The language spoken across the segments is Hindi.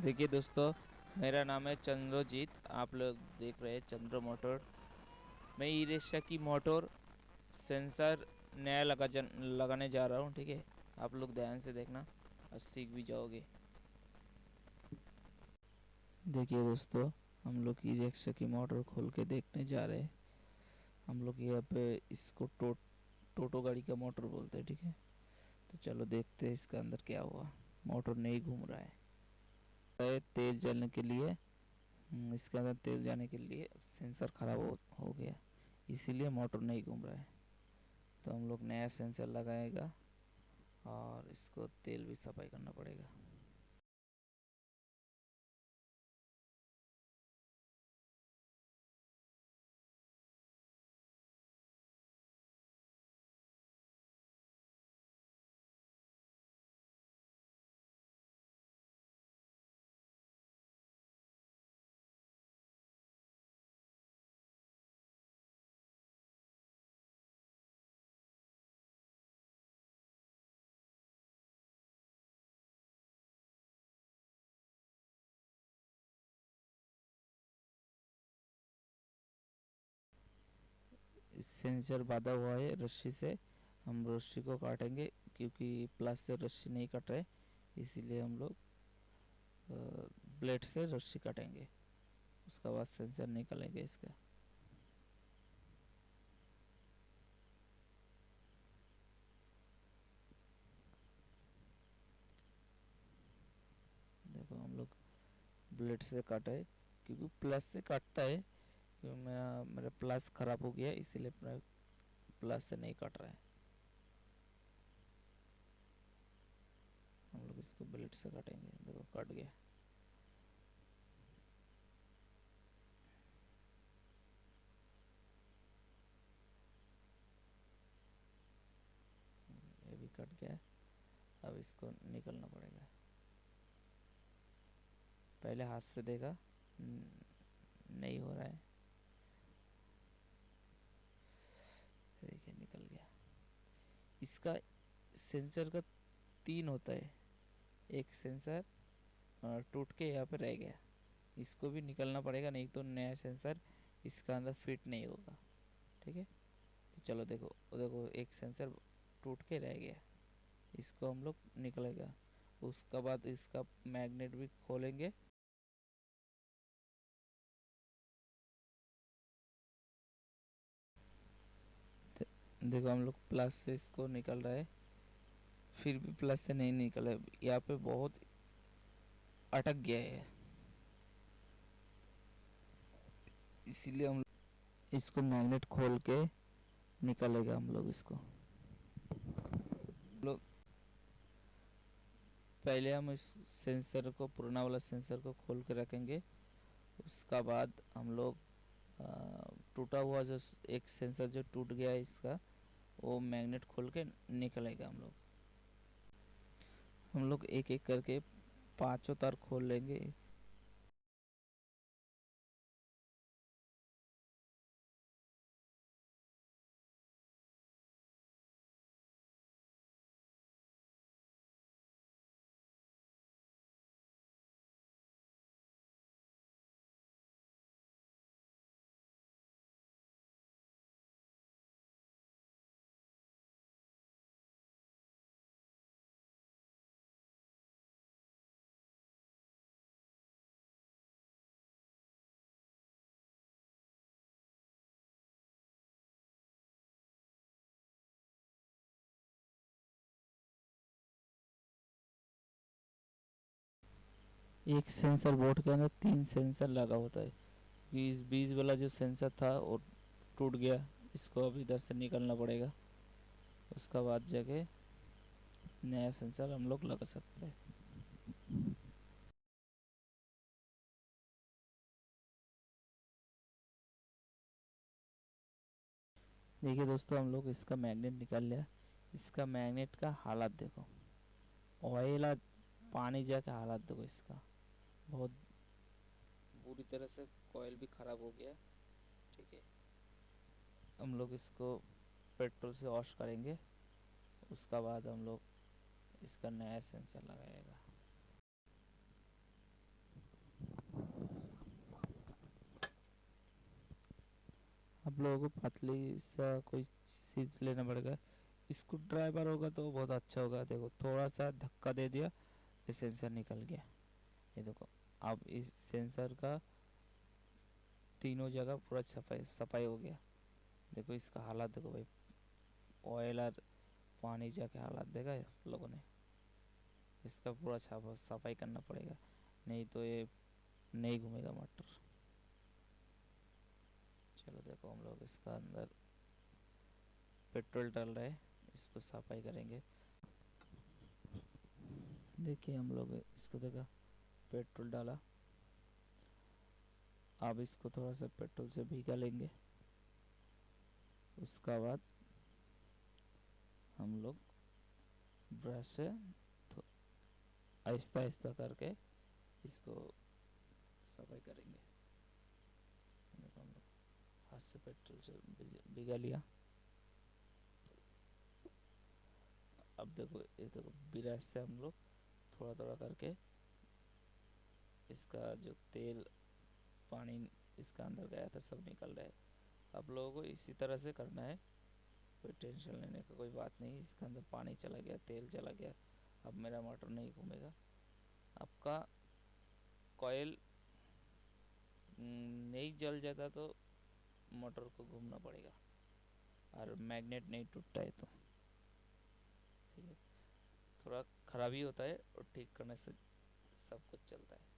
देखिए दोस्तों, मेरा नाम है चंद्रजीत। आप लोग देख रहे हैं चंद्र मोटर। मैं ई रिक्शा की मोटर सेंसर नया लगाने जा रहा हूँ। ठीक है, आप लोग ध्यान से देखना और सीख भी जाओगे। देखिए दोस्तों, हम लोग ई रिक्शा की मोटर खोल के देखने जा रहे हैं। हम लोग यहाँ पे इसको टोटो गाड़ी का मोटर बोलते हैं। ठीक है, तो चलो देखते हैं इसका अंदर क्या हुआ। मोटर नहीं घूम रहा है तेल जलने के लिए। इसके अंदर तेल जाने के लिए सेंसर ख़राब हो गया, इसीलिए मोटर नहीं घूम रहा है। तो हम लोग नया सेंसर लगाएगा और इसको तेल भी सफाई करना पड़ेगा। इस सेंसर बांधा हुआ है रस्सी से। हम रस्सी को काटेंगे, क्योंकि प्लस से रस्सी नहीं कट रहे, इसीलिए हम लोग ब्लेड से रस्सी काटेंगे। उसके बाद सेंसर निकालेंगे इसका। देखो, हम लोग ब्लेड से काटे, क्योंकि प्लस से काटता है। क्योंकि मेरा प्लस ख़राब हो गया, इसीलिए प्लस से नहीं कट रहा है। हम लोग इसको ब्लेड से काटेंगे। देखो, कट गया। ये भी कट गया। अब इसको निकलना पड़ेगा। पहले हाथ से देखा, नहीं हो रहा है। देखिए, निकल गया। इसका सेंसर का तीन होता है। एक सेंसर टूट के यहाँ पे रह गया, इसको भी निकलना पड़ेगा, नहीं तो नया सेंसर इसका अंदर फिट नहीं होगा। ठीक है, तो चलो देखो देखो, एक सेंसर टूट के रह गया, इसको हम लोग निकलेगा। उसके बाद इसका मैग्नेट भी खोलेंगे। देखो, हम लोग प्लस से इसको निकल रहा है, फिर भी प्लस से नहीं निकला। यहाँ पे बहुत अटक गया है, इसीलिए हम इसको मैग्नेट खोल के निकलेगा। हम लोग इसको लोग पहले हम इस सेंसर को, पुराना वाला सेंसर को खोल के रखेंगे। उसका बाद हम लोग टूटा हुआ जो एक सेंसर जो टूट गया है इसका, वो मैग्नेट खोल के निकलेगा। हम लोग एक एक करके पांचों तार खोल लेंगे। एक सेंसर बोर्ड के अंदर तीन सेंसर लगा होता है, कि इस बीच वाला जो सेंसर था वो टूट गया, इसको अब इधर से निकलना पड़ेगा। उसका बाद जाके नया सेंसर हम लोग लगा सकते हैं। देखिए दोस्तों, हम लोग इसका मैग्नेट निकाल लिया। इसका मैग्नेट का हालत देखो, ऑयल और पानी जाके हालत देखो इसका। बहुत बुरी तरह से कॉयल भी ख़राब हो गया। ठीक है, हम लोग इसको पेट्रोल से वॉश करेंगे। उसका बाद हम लोग इसका नया सेंसर लगाएगा। आप लोगों को पतली सा कोई चीज़ लेना पड़ेगा। स्क्रू ड्राइवर होगा तो बहुत अच्छा होगा। देखो थोड़ा सा धक्का दे दिया, ये सेंसर निकल गया। ये देखो अब इस सेंसर का तीनों जगह पूरा सफाई सफाई हो गया। देखो इसका हालत देखो भाई, ऑयल और पानी जाके हालत देखा है आप लोगों ने। इसका पूरा सफाई करना पड़ेगा, नहीं तो ये नहीं घूमेगा मोटर। चलो देखो हम लोग इसका अंदर पेट्रोल डाल रहे हैं, इसको सफाई करेंगे। देखिए हम लोग इसको देखा, पेट्रोल डाला। अब इसको थोड़ा सा पेट्रोल से भिगा लेंगे। उसका बाद हम लोग ब्रश से आहिस्ता आहिस्ता करके इसको सफाई करेंगे। देखो हम लोग हाथ से पेट्रोल से भिगा लिया। अब देखो ये देखो ब्रश से हम लोग थोड़ा थोड़ा करके इसका जो तेल पानी इसका अंदर गया था सब निकल रहा है। आप लोगों को इसी तरह से करना है, कोई टेंशन लेने का कोई बात नहीं। इसके अंदर पानी चला गया, तेल चला गया, अब मेरा मोटर नहीं घूमेगा। आपका कॉयल नहीं जल जाता तो मोटर को घूमना पड़ेगा, और मैग्नेट नहीं टूटता है तो ठीक है। थोड़ा खराबी होता है और ठीक करने से सब कुछ चलता है।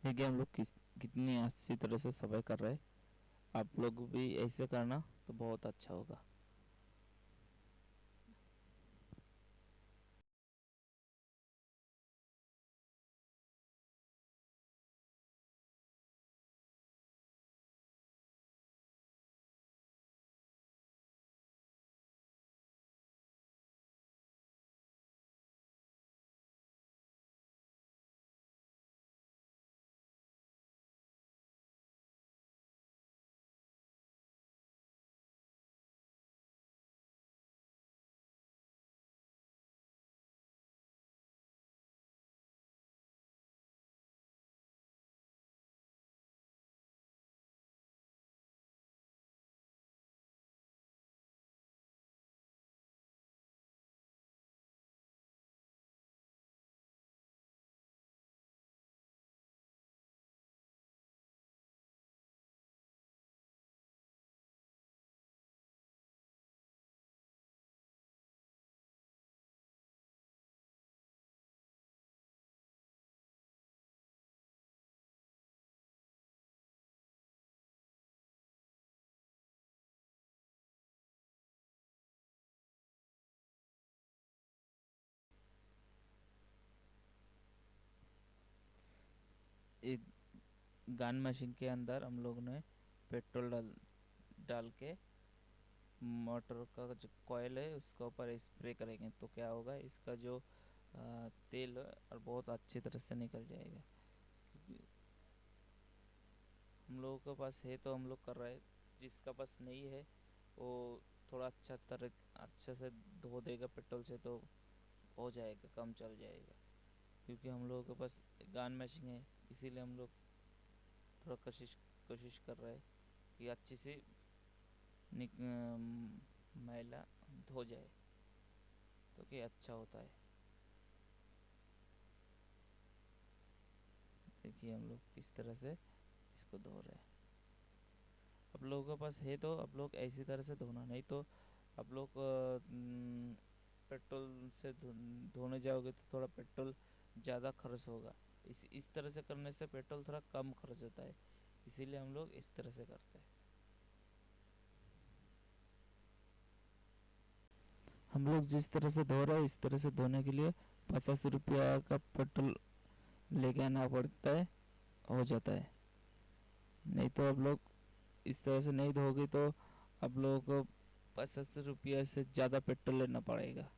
देखिए हम लोग किस कितनी अच्छी तरह से सफाई कर रहे हैं। आप लोग भी ऐसे करना तो बहुत अच्छा होगा। एक गन मशीन के अंदर हम लोग ने पेट्रोल डाल डाल के मोटर का जो कॉयल है उसके ऊपर स्प्रे करेंगे तो क्या होगा, इसका जो तेल है और बहुत अच्छी तरह से निकल जाएगा। क्योंकि हम लोगों के पास है तो हम लोग कर रहे हैं, जिसका पास नहीं है वो थोड़ा अच्छे से धो देगा पेट्रोल से तो हो जाएगा, कम चल जाएगा। क्योंकि हम लोगों के पास गान मैशिंग है, इसीलिए हम लोग थोड़ा कोशिश कर रहे हैं कि अच्छी सी मैला धो जाए तो कि अच्छा होता है। देखिए हम लोग किस तरह से इसको धो रहे हैं। आप लोगों के पास है तो आप लोग ऐसी तरह से धोना, नहीं तो आप लोग पेट्रोल से धोने जाओगे तो थोड़ा पेट्रोल ज़्यादा खर्च होगा। इस तरह से करने से पेट्रोल थोड़ा कम खर्च होता है, इसीलिए हम लोग इस तरह से करते हैं। हम लोग जिस तरह से धो रहे हैं इस तरह से धोने के लिए 50 रुपया का पेट्रोल लेके आना पड़ता है, हो जाता है। नहीं तो आप लोग इस तरह से नहीं धोगे तो आप लोगों को 50 रुपया से ज़्यादा पेट्रोल लेना पड़ेगा।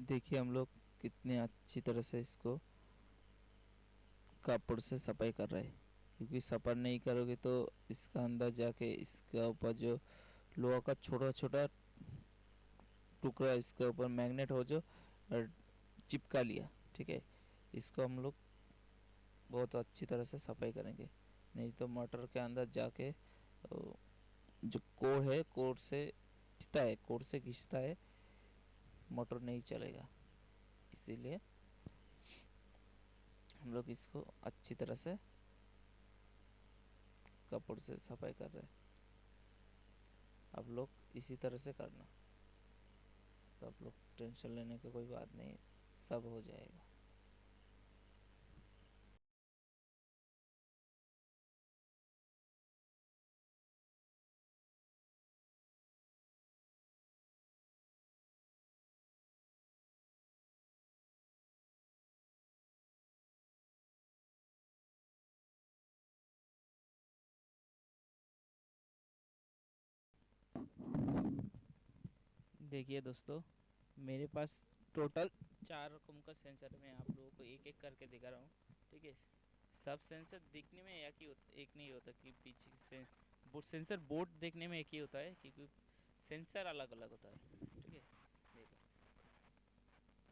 देखिए हम लोग कितने अच्छी तरह से इसको कपड़ से सफाई कर रहे हैं। क्योंकि सफाई नहीं करोगे तो इसका अंदर जाके इसका ऊपर जो लोहा का छोटा छोटा टुकड़ा इसके ऊपर मैग्नेट हो जो और चिपका लिया, ठीक है। इसको हम लोग बहुत अच्छी तरह से सफाई करेंगे, नहीं तो मोटर के अंदर जाके जो कोर है कोर से घिसता है, मोटर नहीं चलेगा। इसीलिए हम लोग इसको अच्छी तरह से कपड़ से सफाई कर रहे हैं। आप लोग इसी तरह से करना। दोस्तों, आप लोग टेंशन लेने की कोई बात नहीं, सब हो जाएगा। देखिए दोस्तों, मेरे पास टोटल 4 रकम का सेंसर मैं आप लोगों को एक एक करके दिखा रहा हूँ, ठीक है। सब सेंसर दिखने में एक नहीं होता कि पीछे से सेंसर बोर्ड देखने में एक ही होता है, क्योंकि सेंसर अलग अलग होता है, ठीक है। देखो,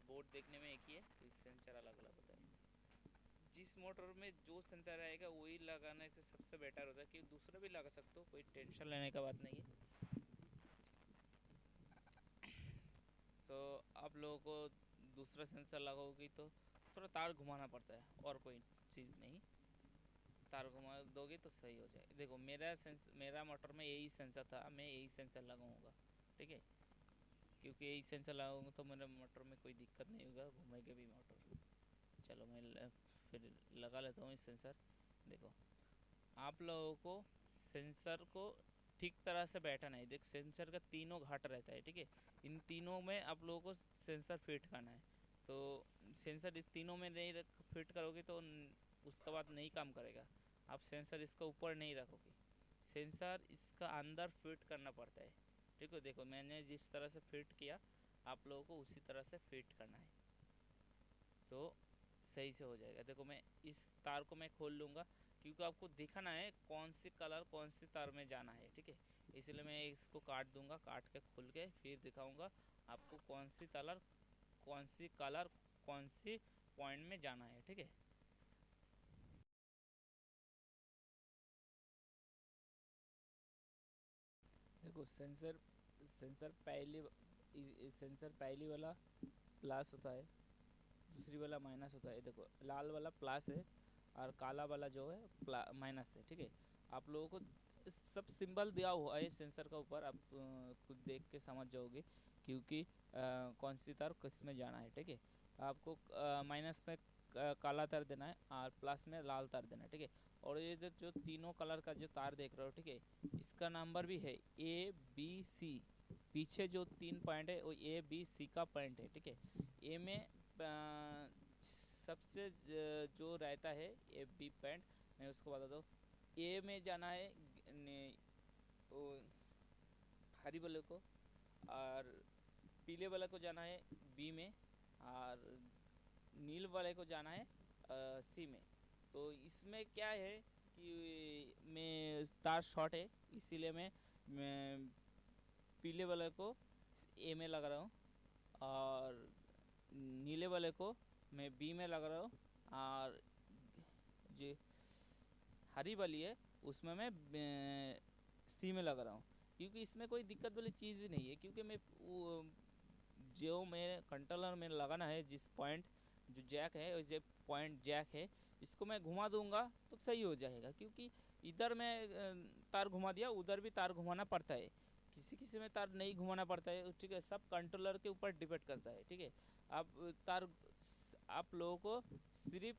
बोर्ड देखने में एक ही है, तो सेंसर अलग अलग होता है। जिस मोटर में जो सेंसर आएगा वही लगाने से सबसे बेटर होता है, कि दूसरा भी लगा सकते हो, कोई टेंशन लेने का बात नहीं है। तो आप लोगों को दूसरा सेंसर लगाओगी तो थोड़ा तार घुमाना पड़ता है, और कोई चीज़ नहीं। तार घुमा दोगे तो सही हो जाए। देखो, मेरा मोटर में यही सेंसर था, मैं यही सेंसर लगाऊंगा, ठीक है। क्योंकि यही सेंसर लगाऊंगा तो मेरे मोटर में कोई दिक्कत नहीं होगा, घूमेगा भी मोटर। चलो फिर लगा लेता हूँ इस सेंसर। देखो, आप लोगों को सेंसर को ठीक तरह से बैठाना है। देख, सेंसर का तीनों घाट रहता है, ठीक है। इन तीनों में आप लोगों को सेंसर फिट करना है। तो सेंसर इस तीनों में नहीं फिट करोगे तो उसका बाद नहीं काम करेगा। आप सेंसर इसका ऊपर नहीं रखोगे, सेंसर इसका अंदर फिट करना पड़ता है, ठीक है। देखो, मैंने जिस तरह से फिट किया, आप लोगों को उसी तरह से फिट करना है, तो सही से हो जाएगा। देखो, मैं इस तार को मैं खोल लूँगा, क्योंकि आपको दिखाना है कौन सी कलर कौन सी तार में जाना है, ठीक है। इसलिए मैं इसको काट दूंगा, काट के खोल के फिर दिखाऊंगा आपको कौन सी कलर कौन सी पॉइंट में जाना है, ठीक है। देखो, सेंसर पहली वाला प्लस होता है, दूसरी वाला माइनस होता है। देखो, लाल वाला प्लस है और काला वाला जो है माइनस है, ठीक है। आप लोगों को सब सिंबल दिया हुआ है सेंसर का ऊपर, आप खुद देख के समझ जाओगे, क्योंकि कौन सी तार किस में जाना है, ठीक है। आपको माइनस में काला तार देना है और प्लस में लाल तार देना है, ठीक है। और ये जो तीनों कलर का जो तार देख रहे हो, ठीक है, इसका नंबर भी है A B C। पीछे जो 3 पॉइंट है वो A B C का पॉइंट है, ठीक है। ए में सबसे जो रहता है ए बी पॉइंट, मैं उसको बता दूँ। ए में जाना है हरी वाले को, और पीले वाले को जाना है बी में, और नील वाले को जाना है सी में। तो इसमें क्या है कि मैं तार शॉर्ट है, इसीलिए मैं पीले वाले को ए में लगा रहा हूँ, और नीले वाले को मैं बी में लगा रहा हूँ, और जो हरी वाली है उसमें मैं सी में लगा रहा हूँ। क्योंकि इसमें कोई दिक्कत वाली चीज़ ही नहीं है, क्योंकि मैं जो मैं कंट्रोलर में लगाना है, जिस पॉइंट जो जैक है और जो पॉइंट जैक है, इसको मैं घुमा दूंगा तो सही हो जाएगा। क्योंकि इधर मैं तार घुमा दिया, उधर भी तार घुमाना पड़ता है, किसी किसी में तार नहीं घुमाना पड़ता है, ठीक है। सब कंट्रोलर के ऊपर डिपेंड करता है, ठीक है। आप तार आप लोगों को सिर्फ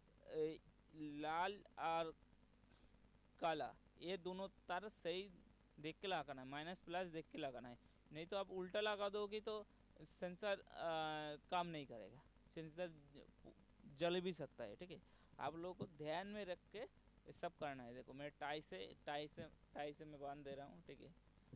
लाल और काला, ये दोनों तार सही देख के लगाना है, माइनस प्लस देख के लगाना है। नहीं तो आप उल्टा लगा दोगे तो सेंसर काम नहीं करेगा, सेंसर जल भी सकता है, ठीक है। आप लोगों को ध्यान में रख के ये सब करना है। देखो, मैं टाई से मैं बांध दे रहा हूँ, ठीक है।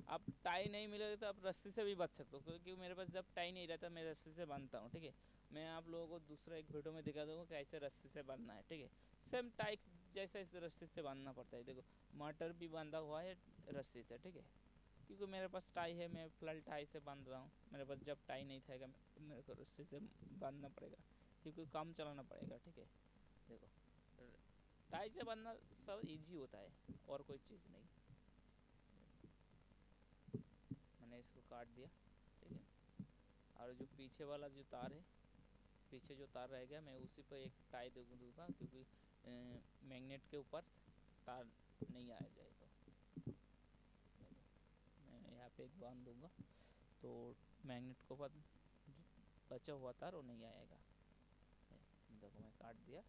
आप टाई नहीं मिलेगा तो आप रस्सी से भी बच सकते हो, क्योंकि मेरे पास जब टाई नहीं रहता मैं रस्सी से बांधता हूँ, ठीक है। मैं आप लोगों को दूसरा एक वीडियो में दिखा दूँगा कि ऐसे रस्सी से बांधना है, ठीक है। सेम टाई जैसे इस रस्सी से बांधना पड़ता है। देखो, मटर भी बांधा हुआ है रस्सी से, ठीक है। क्योंकि मेरे पास टाई है, मैं फिलहाल टाई से बांध रहा हूँ। मेरे पास जब टाई नहीं था मेरे को रस्सी से बांधना पड़ेगा, क्योंकि काम चलाना पड़ेगा, ठीक है। देखो, टाई से बांधना सब इजी होता है, और कोई चीज़ नहीं। मैंने इसको काट दिया, ठीक है। और जो पीछे वाला जो तार है, पीछे जो तार रह गया, मैं उसी पर एक टाई दूंगा, क्योंकि मैग्नेट के ऊपर तार नहीं आ जाए। तो मैं यहाँ पे एक बांध दूंगा, तो मैग्नेट को बाद बचा हुआ तार वो नहीं आएगा। देखो मैं काट दिया।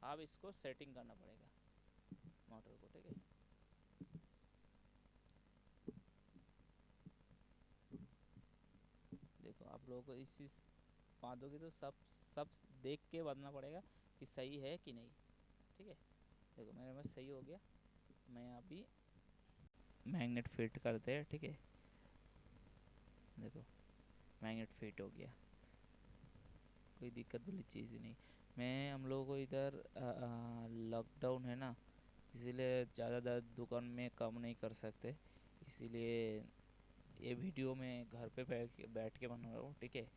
अब इसको सेटिंग करना पड़ेगा मोटर को, ठीक है। देखो आप लोगों को इस बातों की तो सब देख के बताना पड़ेगा कि सही है कि नहीं, ठीक है। देखो मेरे में सही हो गया। मैं अभी मैग्नेट फिट करते हैं, ठीक है। देखो मैग्नेट फिट हो गया, कोई दिक्कत वाली चीज़ ही नहीं। मैं हम लोगों को इधर लॉकडाउन है ना, इसीलिए ज़्यादा दुकान में काम नहीं कर सकते, इसीलिए ये वीडियो मैं घर पे बैठ के बना रहा हूँ, ठीक है।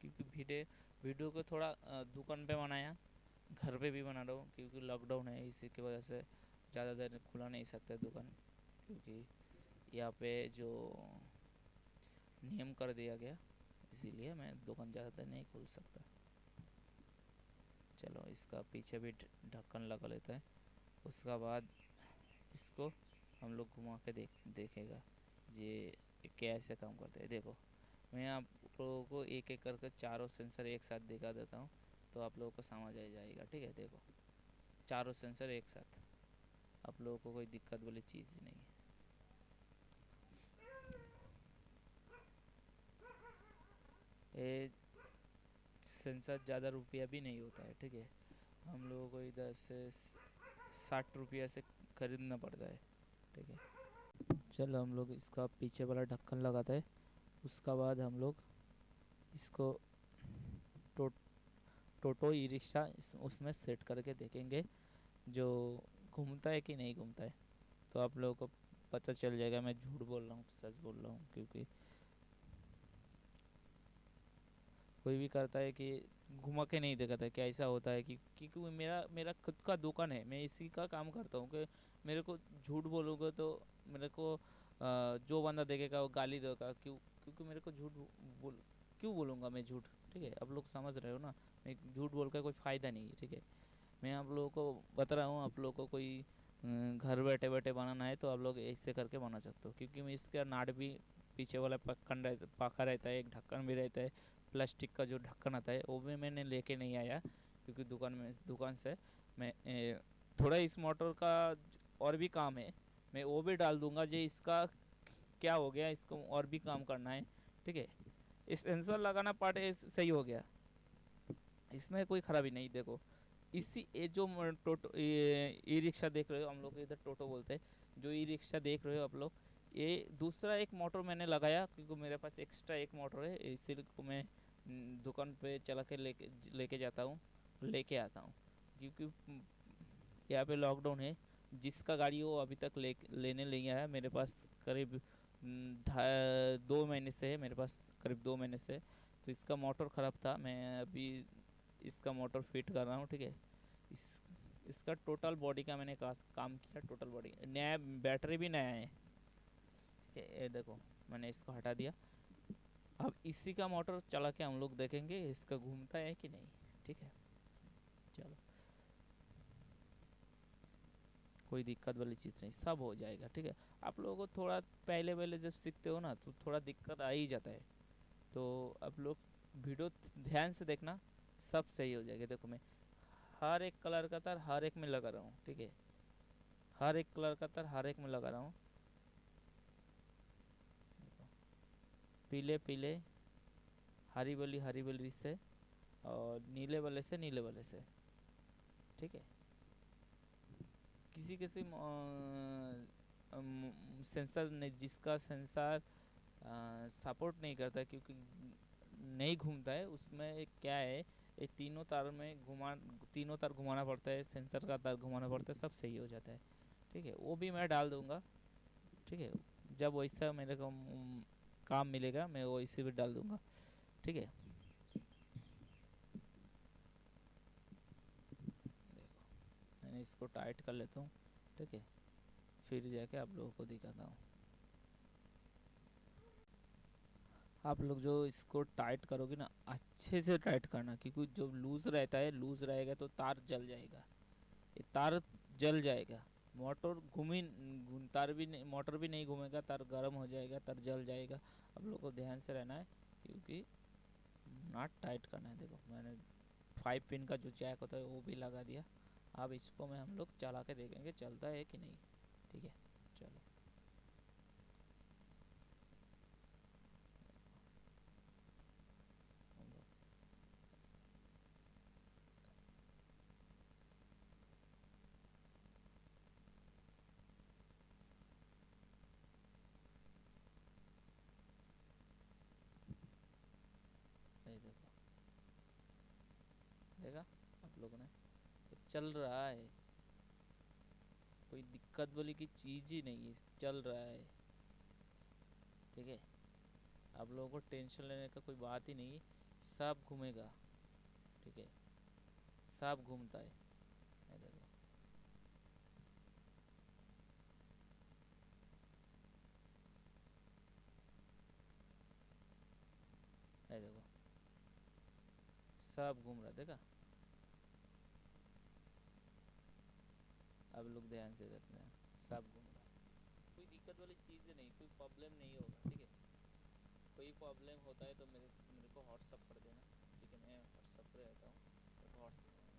क्योंकि वीडियो को थोड़ा दुकान पे बनाया, घर पे भी बना रहा हूँ क्योंकि लॉकडाउन है, इसी की वजह से ज़्यादा देर खुला नहीं सकता दुकान, क्योंकि यहाँ पे जो नियम कर दिया गया, इसीलिए मैं दुकान ज़्यादा देर नहीं खोल सकता। चलो इसका पीछे भी ढक्कन लगा लेता है, उसका बाद इसको हम लोग घुमा के देखेगा ये कैसे काम करते हैं। देखो मैं आप लोगों को एक एक करके चारों सेंसर एक साथ दिखा देता हूँ, तो आप लोगों को समझ आ जाएगा, ठीक है। देखो चारों सेंसर एक साथ, आप लोगों को कोई दिक्कत वाली चीज़ ही नहीं है। ये सेंसर ज़्यादा रुपया भी नहीं होता है, ठीक है। हम लोगों को इधर से 60 रुपया से खरीदना पड़ता है, ठीक है। चलो हम लोग इसका पीछे वाला ढक्कन लगाते हैं, उसका बाद हम लोग इसको टो, टोटो ई रिक्शा उसमें सेट करके देखेंगे जो घूमता है कि नहीं घूमता है, तो आप लोगों को पता चल जाएगा मैं झूठ बोल रहा हूँ सच बोल रहा हूँ। क्योंकि कोई भी करता है कि घुमा के नहीं दिखाता है, क्या ऐसा होता है कि क्योंकि मेरा मेरा खुद का दुकान है, मैं इसी का काम करता हूँ कि मेरे को झूठ बोलूँगा तो मेरे को जो बंदा देखेगा वो गाली देगा। क्योंकि मेरे को झूठ बोल क्यों बोलूँगा मैं झूठ, ठीक है। आप लोग समझ रहे हो ना, मैं झूठ बोल कर कोई फ़ायदा नहीं है, ठीक है। मैं आप लोगों को बता रहा हूँ, आप लोगों को कोई घर बैठे बैठे बनाना है तो आप लोग ऐसे करके बना सकते हो। क्योंकि मैं इसका नाट भी पीछे वाला पक्कन रहता पाखा रहता है, एक ढक्कन भी रहता है, प्लास्टिक का जो ढक्कन आता है वो भी मैंने लेके नहीं आया, क्योंकि दुकान से मैं थोड़ा इस मोटर का और भी काम है, मैं वो भी डाल दूंगा। जो इसका क्या हो गया, इसको और भी काम करना है, ठीक है। इस सेंसर लगाना पार्ट सही हो गया, इसमें कोई खराबी नहीं। देखो इसी ये जो टोटो ई रिक्शा देख रहे हो, हम लोग इधर टोटो बोलते हैं, जो ई रिक्शा देख रहे हो आप लोग, ये दूसरा एक मोटर मैंने लगाया क्योंकि मेरे पास एक्स्ट्रा एक मोटर है, इसी को मैं दुकान पे चला के लेके जाता हूँ, लेके आता हूँ। क्योंकि यहाँ पे लॉकडाउन है, जिसका गाड़ी वो अभी तक लेने नहीं आया। मेरे पास करीब 2 महीने से है, मेरे पास करीब 2 महीने से। तो इसका मोटर ख़राब था, मैं अभी इसका मोटर फिट कर रहा हूँ, ठीक है। इस इसका टोटल बॉडी का मैंने काम किया, टोटल बॉडी नया, बैटरी भी नया है, ठीक है। ये देखो मैंने इसको हटा दिया। अब इसी का मोटर चला के हम लोग देखेंगे इसका घूमता है कि नहीं, ठीक है। चलो कोई दिक्कत वाली चीज़ नहीं, सब हो जाएगा, ठीक है। आप लोगों को थोड़ा पहले पहले जब सीखते हो ना तो थोड़ा दिक्कत आ ही जाता है, तो आप लोग वीडियो ध्यान से देखना, सब सही हो जाएगा। देखो मैं हर एक कलर का तार हर एक में लगा रहा हूँ, ठीक है। हर एक कलर का तार हर एक में लगा रहा हूँ। पीले पीले, हरी वाली से, और नीले वाले से नीले वाले से, ठीक है। किसी किसी सेंसर ने जिसका सेंसर सपोर्ट नहीं करता क्योंकि नहीं घूमता है, उसमें क्या है, ये तीनों तार घुमाना पड़ता है, सेंसर का तार घुमाना पड़ता है, सब सही हो जाता है, ठीक है। वो भी मैं डाल दूंगा, ठीक है। जब वैसा मेरे को काम मिलेगा मैं वो इसी भी डाल दूंगा, ठीक है। देखो मैंने इसको टाइट कर लेता हूँ, ठीक है, फिर जाके आप लोगों को दिखाता हूँ। आप लोग जो इसको टाइट करोगे ना, अच्छे से टाइट करना, क्योंकि जो लूज रहता है, लूज रहेगा तो तार जल जाएगा, ये तार जल जाएगा। मोटर तार भी नहीं, मोटर भी नहीं घूमेगा, तार गर्म हो जाएगा, तार जल जाएगा। आप लोग को ध्यान से रहना है, क्योंकि नट टाइट करना है। देखो मैंने 5 पिन का जो जैक होता है वो भी लगा दिया। अब इसको में हम लोग चला के देखेंगे चलता है कि नहीं। ठीक है चलो। हम लोग ये देखो, देखा आप लोगों ने, ये चल रहा है। कोई दिक्कत बोली की चीज ही नहीं है, चल रहा है। ठीक है, आप लोगों को टेंशन लेने का कोई बात ही नहीं है, सब घूमेगा। ठीक है, सब घूमता है। ये देखो, ये देखो, सब घूम रहा है, देखा। अब लोग ध्यान से देखते हैं, सब घूम रहा है। कोई दिक्कत वाली चीज़ नहीं, कोई प्रॉब्लम नहीं होगा। ठीक है, कोई प्रॉब्लम होता है तो मेरे को व्हाट्सअप कर देना। ठीक है, मैं व्हाट्सअप पे रहता हूँ, तो व्हाट्सअप